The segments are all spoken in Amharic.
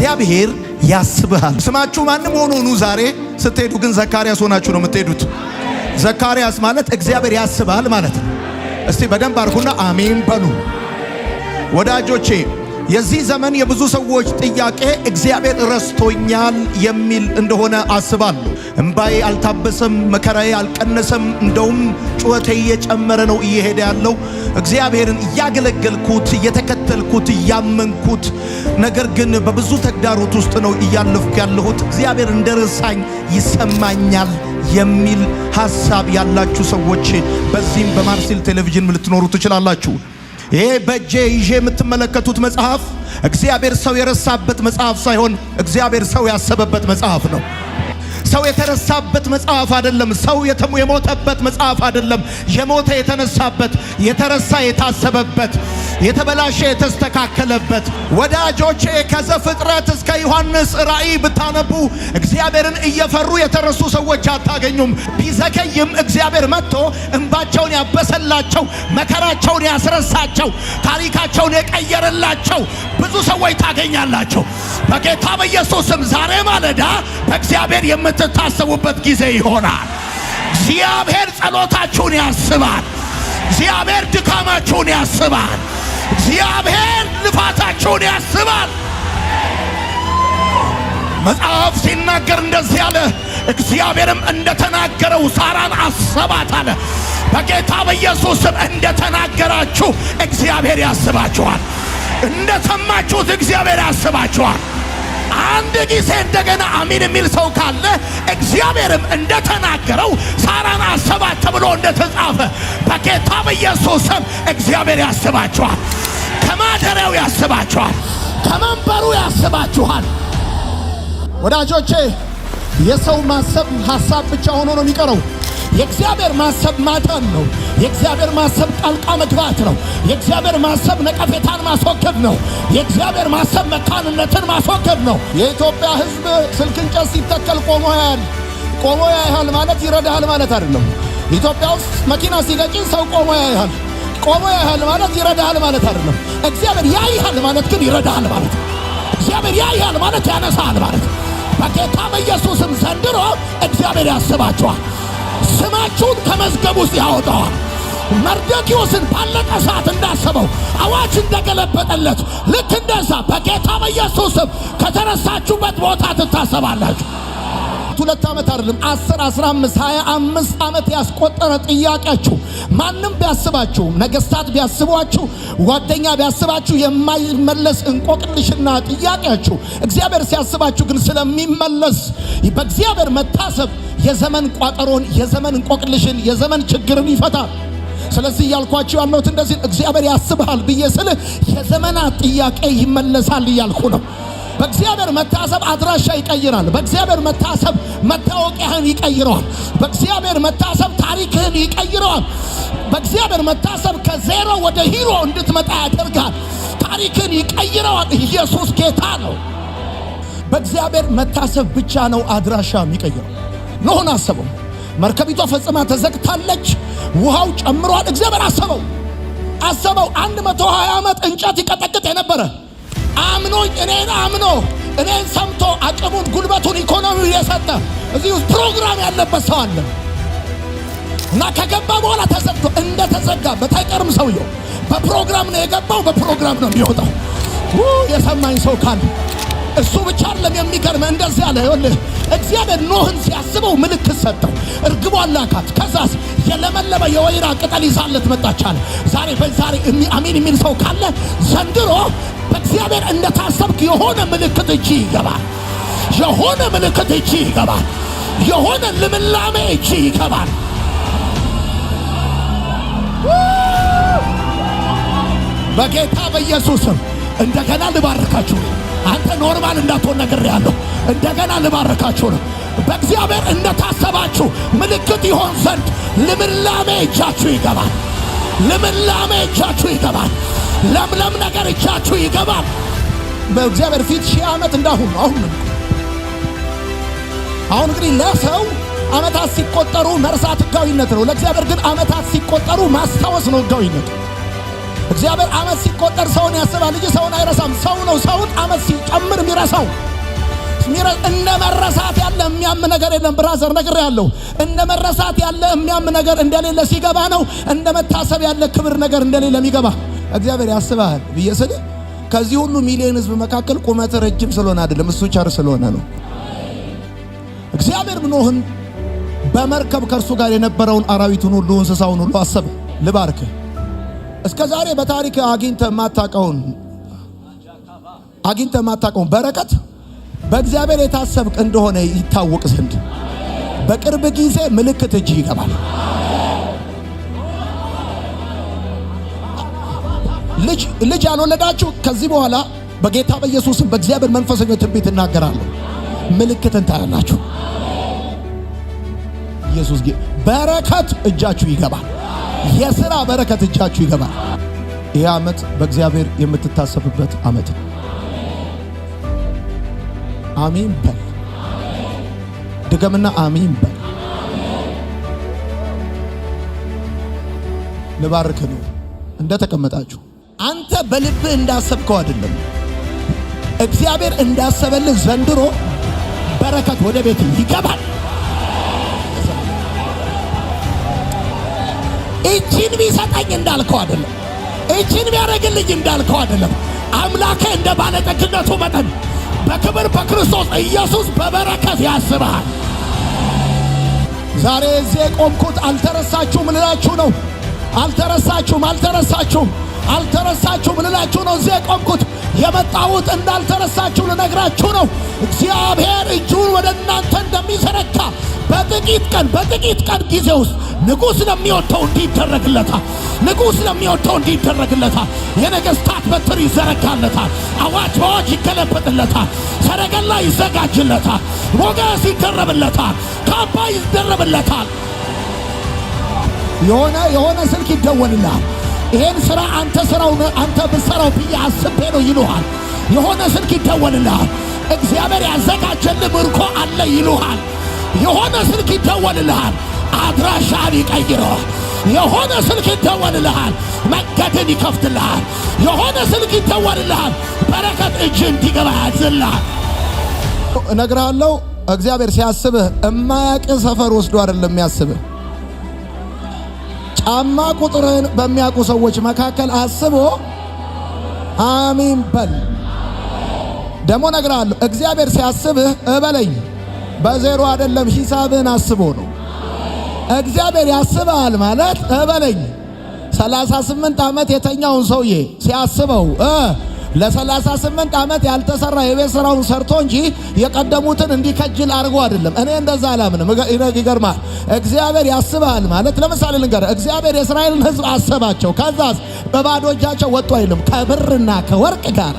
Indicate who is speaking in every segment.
Speaker 1: እግዚአብሔር ያስብሃል። ስማችሁ ማንም ሆኖ ዛሬ ስትሄዱ ግን ዘካርያስ ሆናችሁ ነው የምትሄዱት። ዘካርያስ ማለት እግዚአብሔር ያስብሃል ማለት ነው። እስቲ በደንብ አርጉና አሜን በሉ ወዳጆቼ። የዚህ ዘመን የብዙ ሰዎች ጥያቄ እግዚአብሔር ረስቶኛል የሚል እንደሆነ አስባለሁ። እንባዬ አልታበሰም፣ መከራዬ አልቀነሰም፣ እንደውም ጩኸቴ እየጨመረ ነው እየሄደ ያለው። እግዚአብሔርን እያገለገልኩት እየተከተልኩት እያመንኩት፣ ነገር ግን በብዙ ተግዳሮት ውስጥ ነው እያለፍኩ ያለሁት። እግዚአብሔር እንደረሳኝ ይሰማኛል የሚል ሐሳብ ያላችሁ ሰዎች በዚህም በማርሴል ቴሌቪዥን ልትኖሩ ትችላላችሁ። ይሄ በእጄ ይዤ የምትመለከቱት መጽሐፍ እግዚአብሔር ሰው የረሳበት መጽሐፍ ሳይሆን እግዚአብሔር ሰው ያሰበበት መጽሐፍ ነው። ሰው የተረሳበት መጽሐፍ አይደለም። ሰው የሞተበት መጽሐፍ አይደለም። የሞተ የተነሳበት፣ የተረሳ የታሰበበት፣ የተበላሸ የተስተካከለበት። ወዳጆቼ ከዘፍጥረት እስከ ዮሐንስ ራእይ ብታነቡ እግዚአብሔርን እየፈሩ የተረሱ ሰዎች አታገኙም። ቢዘገይም እግዚአብሔር መጥቶ እንባቸውን ያበሰላቸው፣ መከራቸውን ያስረሳቸው፣ ታሪካቸውን የቀየረላቸው ብዙ ሰዎች ታገኛላችሁ። በጌታ በኢየሱስም ዛሬ ማለዳ በእግዚአብሔር የምትታሰቡበት ጊዜ ይሆናል። እግዚአብሔር ጸሎታችሁን ያስባል። እግዚአብሔር ድካማችሁን ያስባል። እግዚአብሔር ልፋታችሁን ያስባል። መጽሐፍ ሲናገር እንደዚህ አለ፣ እግዚአብሔርም እንደተናገረው ሳራን አሰባት አለ። በጌታ በኢየሱስም እንደተናገራችሁ እግዚአብሔር ያስባችኋል። እንደሰማችሁት እግዚአብሔር ያስባችኋል። አንድ ጊዜ እንደገና አሜን የሚል ሰው ካለ እግዚአብሔርም እንደተናገረው ሳራን አሰባት ተብሎ እንደተጻፈ በጌታ በኢየሱስም እግዚአብሔር ያስባችኋል። ከማደሪያው ያስባችኋል። ከመንበሩ ያስባችኋል። ወዳጆቼ የሰው ማሰብ ሐሳብ ብቻ ሆኖ ነው የሚቀረው። የእግዚአብሔር ማሰብ ማዳን ነው። የእግዚአብሔር ማሰብ ጣልቃ መግባት ነው። የእግዚአብሔር ማሰብ ነቀፌታን ማስወገድ ነው። የእግዚአብሔር ማሰብ መካንነትን ማስወገድ ነው። የኢትዮጵያ ሕዝብ ስልክ እንጨት ሲተከል ቆሞ ያያል። ቆሞ ያያል ማለት ይረዳሃል ማለት አይደለም። ኢትዮጵያ ውስጥ መኪና ሲገጭን ሰው ቆሞ ያያል። ቆሞ ያያል ማለት ይረዳሃል ማለት አይደለም። እግዚአብሔር ያያል ማለት ግን ይረዳሃል ማለት ነው። እግዚአብሔር ያያል ማለት ያነሳሃል ማለት ነው። በጌታ በኢየሱስም ዘንድሮ እግዚአብሔር ያስባችኋል። ስማችሁን ከመዝገብ ውስጥ ያወጣዋል። መርዶክዮስን ባለቀ ሰዓት እንዳሰበው አዋጅ እንደገለበጠለት ልክ እንደዛ በጌታ በኢየሱስም ከተረሳችሁበት ቦታ ትታሰባላችሁ። 2 ዓመት አይደለም 10 15 25 ዓመት ያስቆጠረ ጥያቄያችሁ ማንም ቢያስባችሁ፣ ነገስታት ቢያስቧችሁ፣ ጓደኛ ቢያስባችሁ የማይመለስ እንቆቅልሽና ጥያቄያችሁ እግዚአብሔር ሲያስባችሁ ግን ስለሚመለስ በእግዚአብሔር መታሰብ የዘመን ቋጠሮን፣ የዘመን እንቆቅልሽን፣ የዘመን ችግርን ይፈታል። ስለዚህ ያልኳችሁ ያለሁት እንደዚህ እግዚአብሔር ያስብሃል ብዬ ስል የዘመናት ጥያቄ ይመለሳል እያልኩ ነው። በእግዚአብሔር መታሰብ አድራሻ ይቀይራል። በእግዚአብሔር መታሰብ መታወቂያህን ይቀይረዋል። በእግዚአብሔር መታሰብ ታሪክህን ይቀይረዋል። በእግዚአብሔር መታሰብ ከዜሮ ወደ ሂሮ እንድትመጣ ያደርጋል። ታሪክህን ይቀይረዋል። ኢየሱስ ጌታ ነው። በእግዚአብሔር መታሰብ ብቻ ነው አድራሻ የሚቀይረው። ኖኅን አሰበው። መርከቢቷ ፈጽማ ተዘግታለች። ውሃው ጨምሯል። እግዚአብሔር አሰበው 120 ዓመት እንጨት ይቀጠቅጥ የነበረ አምኖኝ እኔን ሰምቶ አቅሙን፣ ጉልበቱን፣ ኢኮኖሚው የሰጠ እዚህ ውስጥ ፕሮግራም ያለበት ሰው አለ እና ከገባ በኋላ ተዘግቶ እንደተዘጋ በታይቀርም ሰውየው በፕሮግራም ነው የገባው፣ በፕሮግራም ነው የሚወጣው። የሰማኝ ሰው ካለ እሱ ብቻ አይደለም የሚገርም እንደዚህ ያለ ይኸውልህ እግዚአብሔር ኖኅን ሲያስበው ምልክት ሰጠው። እርግቧን ላካት። ከዛስ የለመለመ የወይራ ቅጠል ይዛለት መጣች አለ። ዛሬ አሜን የሚል ሰው ካለ ዘንድሮ በእግዚአብሔር እንደታሰብክ የሆነ ምልክት እጅ ይገባል። የሆነ ምልክት እጅ ይገባል። የሆነ ልምላሜ እጅ ይገባል። በጌታ በኢየሱስም እንደገና ልባርካችሁ። አንተ ኖርማል እንዳትሆን ነግሬሃለሁ። እንደገና ልባርካችሁ ነው። በእግዚአብሔር እንደታሰባችሁ ምልክት ይሆን ዘንድ ልምላሜ እጃችሁ ይገባል። ልምላሜ እጃችሁ ይገባል። ለምለም ነገር እጃችሁ ይገባል። በእግዚአብሔር ፊት 1000 ዓመት እንዳሁን አሁን እንግዲህ ለሰው ዓመታት ሲቆጠሩ መርሳት ሕጋዊነት ነው። ለእግዚአብሔር ግን ዓመታት ሲቆጠሩ ማስታወስ ነው ሕጋዊነት።
Speaker 2: እግዚአብሔር ዓመት ሲቆጠር ሰውን ያስባል እንጂ ሰውን አይረሳም። ሰው ነው ሰውን ዓመት ሲጨምር የሚረሳው። እንደ መረሳት ያለ የሚያም ነገር የለም ብራዘር፣ ነግሬሃለሁ። እንደ መረሳት ያለ የሚያም ነገር እንደሌለ ሲገባ ነው እንደ መታሰብ ያለ ክብር ነገር እንደሌለ የሚገባ። እግዚአብሔር ያስባል ብዬ ስል ከዚህ ሁሉ ሚሊዮን ሕዝብ መካከል ቁመት ረጅም ስለሆነ አይደለም፣ እሱ ቸር ስለሆነ ነው። እግዚአብሔር ኖህን በመርከብ ከእርሱ ጋር የነበረውን አራዊቱን ሁሉ እንስሳውን ሁሉ አሰበ። ልባርክ እስከ ዛሬ በታሪክ አግኝተህ የማታውቀውን በረከት በእግዚአብሔር የታሰብክ እንደሆነ ይታወቅ ዘንድ በቅርብ ጊዜ ምልክት እጅ ይገባል። ልጅ ያልወለዳችሁ ከዚህ በኋላ በጌታ በኢየሱስም በእግዚአብሔር መንፈሳዊ ትንቢት እናገራለሁ፣ ምልክትን ታያላችሁ። ኢየሱስ በረከት እጃችሁ ይገባል። የሥራ በረከት እጃችሁ ይገባል። ይህ ዓመት በእግዚአብሔር የምትታሰብበት ዓመት ነው። አሜን በል። ድገምና አሜን በል። ልባርክ ነው እንደተቀመጣችሁ። አንተ በልብህ እንዳሰብከው አይደለም፣ እግዚአብሔር እንዳሰበልህ ዘንድሮ በረከት ወደ ቤት ይገባል። እቺን ቢሰጠኝ እንዳልከው አይደለም፣ እቺን ቢያደርግልኝ እንዳልከው አይደለም። አምላኬ እንደ ባለጠግነቱ መጠን በክብር በክርስቶስ ኢየሱስ በበረከት ያስብሃል። ዛሬ እዚህ የቆምኩት አልተረሳችሁም ልላችሁ ነው። አልተረሳችሁም ልላችሁ ነው። እዚህ የቆምኩት የመጣሁት እንዳልተረሳችሁ ልነግራችሁ ነው። እግዚአብሔር እጁን ወደ እናንተ እንደሚዘረጋ በጥቂት ቀን ጊዜ ውስጥ ንጉሥ ለሚወደው እንዲደረግለታል። የነገሥታት በትር ይዘረጋለታል። አዋጅ በአዋጅ ይገለበጥለታል። ሰረገላ ይዘጋጅለታል። ሞገስ ይደረብለታል። ካባ ይደረብለታል። የሆነ ስልክ ይደወልልሃል። ይሄን ሥራ አንተ ብትሠራው ብዬ አስቤ ነው ይሉሃል። የሆነ ስልክ ይደወልልሃል። እግዚአብሔር ያዘጋጀልህ ምርኮ አለ ይሉሃል። የሆነ ስልክ ይደወልልሃል። አድራሻን ይቀይረዋል። የሆነ ስልክ ይደወልልሃል። መንገድን ይከፍትልሃል። የሆነ ስልክ ይደወልልሃል። በረከት እጅ እንዲገባ ያዝልሃል። እነግርሃለሁ፣ እግዚአብሔር ሲያስብህ እማያቅ ሰፈር ወስዶ አይደለም የሚያስብህ። ጫማ ቁጥርን በሚያውቁ ሰዎች መካከል አስቦ አሜን በል። ደግሞ እነግርሃለሁ፣ እግዚአብሔር ሲያስብህ እበለኝ በዜሮ አይደለም፣ ሂሳብህን አስቦ ነው። እግዚአብሔር ያስባል ማለት እበለኝ 38 ዓመት የተኛውን ሰውዬ ሲያስበው ለ38 ዓመት ያልተሰራ የቤት ስራውን ሰርቶ እንጂ የቀደሙትን እንዲከጅል አድርጎ አይደለም። እኔ እንደዛ አላምንም። ይገርማል። እግዚአብሔር ያስባል ማለት ለምሳሌ ልንገርህ፣ እግዚአብሔር የእስራኤልን ሕዝብ አሰባቸው። ከዛስ በባዶ እጃቸው ወጡ አይልም፣ ከብርና ከወርቅ ጋር።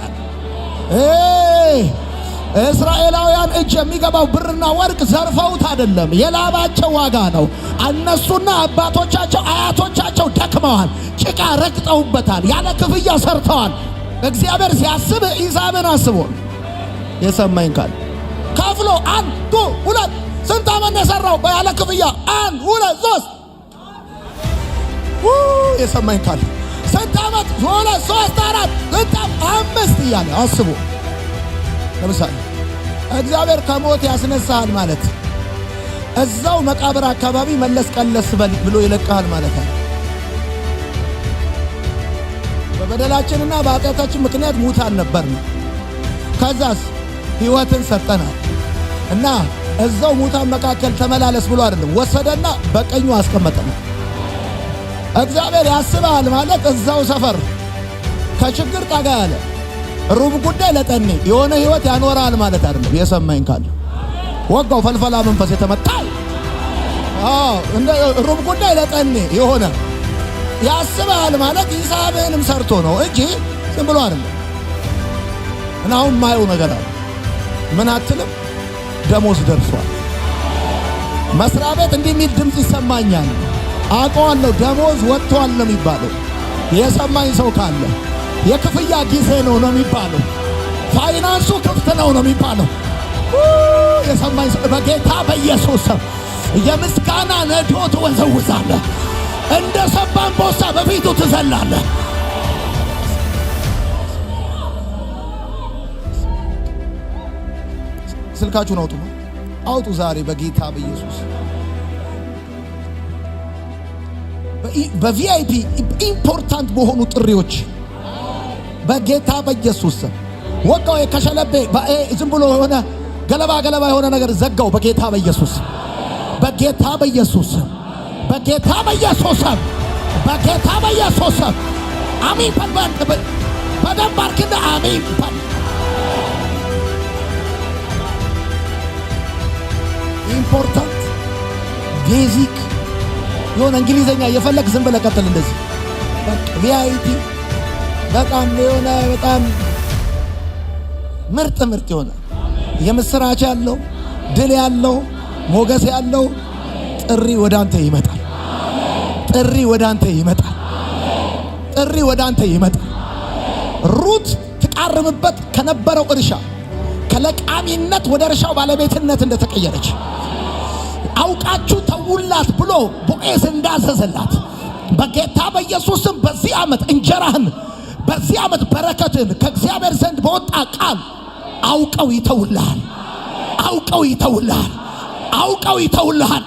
Speaker 2: እስራኤላውያን እጅ የሚገባው ብርና ወርቅ ዘርፈውት አይደለም፣ የላባቸው ዋጋ ነው። እነሱና አባቶቻቸው አያቶቻቸው ደክመዋል፣ ጭቃ ረግጠውበታል፣ ያለ ክፍያ ሰርተዋል። እግዚአብሔር ሲያስብ ሂሳብን አስቦ የሰማኝ ካል ከፍሎ 1 2 ስንት ዓመት የሰራው ያለ ክፍያ 1 2 3 የሰማኝ ካል ስንት ዓመት 2 3 4 ስንት 5 እያለ አስቦ። ለምሳሌ እግዚአብሔር ከሞት ያስነሳል ማለት እዛው መቃብር አካባቢ መለስ ቀለስ በል ብሎ ይለቃል ማለት ነው። በበደላችንና በኃጢአታችን ምክንያት ሙታን ነበርን። ከዛስ ሕይወትን ሰጠናል እና እዛው ሙታን መካከል ተመላለስ ብሎ አይደለም፣ ወሰደና በቀኙ አስቀመጠን። እግዚአብሔር ያስባል ማለት እዛው ሰፈር ከችግር ጠጋ ያለ ሩብ ጉዳይ ለጠኔ የሆነ ሕይወት ያኖራል ማለት አይደለም። የሰማኝ ካለ ወጋው ፈልፈላ መንፈስ የተመታው እንደ ሩብ ጉዳይ ለጠኔ የሆነ ያስባል ማለት ሂሳብህንም ሰርቶ ነው እንጂ ዝም ብሎ አይደለም። እና አሁን ማየው ነገር አለ። ምን አትልም? ደሞዝ ደርሷል። መስሪያ ቤት እንዲህ የሚል ድምፅ ይሰማኛል። አውቀዋለሁ፣ ደሞዝ ወጥቷል ነው የሚባለው። የሰማኝ ሰው ካለ የክፍያ ጊዜ ነው የሚባለው። ፋይናንሱ ክፍት ነው የሚባለው። የሰማኝ ሰው በጌታ በኢየሱስ ስም የምስጋና ነዶ ትወዘውዛለህ። እንደ ሰባን ቦሳ በፊቱ ትዘላለህ። ስልካችሁን አውጡ ዛሬ በጌታ በኢየሱስ። በቪአይፒ ኢምፖርታንት በሆኑ ጥሪዎች በጌታ በኢየሱስ ወጣው። ከሸለቤ ዝም ብሎ የሆነ ገለባ የሆነ ነገር ዘጋው በጌታ በኢየሱስ፣ በጌታ በኢየሱስ፣ በጌታ በኢየሱስ፣ በጌታ በኢየሱስ። አሜን በል በደንብ አርክና አሜን በል። ኢምፖርታንት ቤዚክ የሆነ እንግሊዘኛ የፈለግ ዝም ብለህ ቀጥል። እንደዚህ ቪአይፒ በጣም የሆነ በጣም ምርጥ የሆነ የምስራች ያለው ድል ያለው ሞገስ ያለው ጥሪ ወደ አንተ ይመጣል። ጥሪ ወደ አንተ ይመጣል። ጥሪ ወደ አንተ ይመጣል። ሩት ትቃርምበት ከነበረው እርሻ ከለቃሚነት ወደ እርሻው ባለቤትነት እንደተቀየረች አውቃችሁ ተውላት ብሎ ቦዔዝ እንዳዘዘላት በጌታ በኢየሱስም በዚህ ዓመት እንጀራህን፣ በዚህ ዓመት በረከትን ከእግዚአብሔር ዘንድ በወጣ ቃል አውቀው ይተውልሃል። አውቀው ይተውልሃል። አውቀው ይተውልሃል።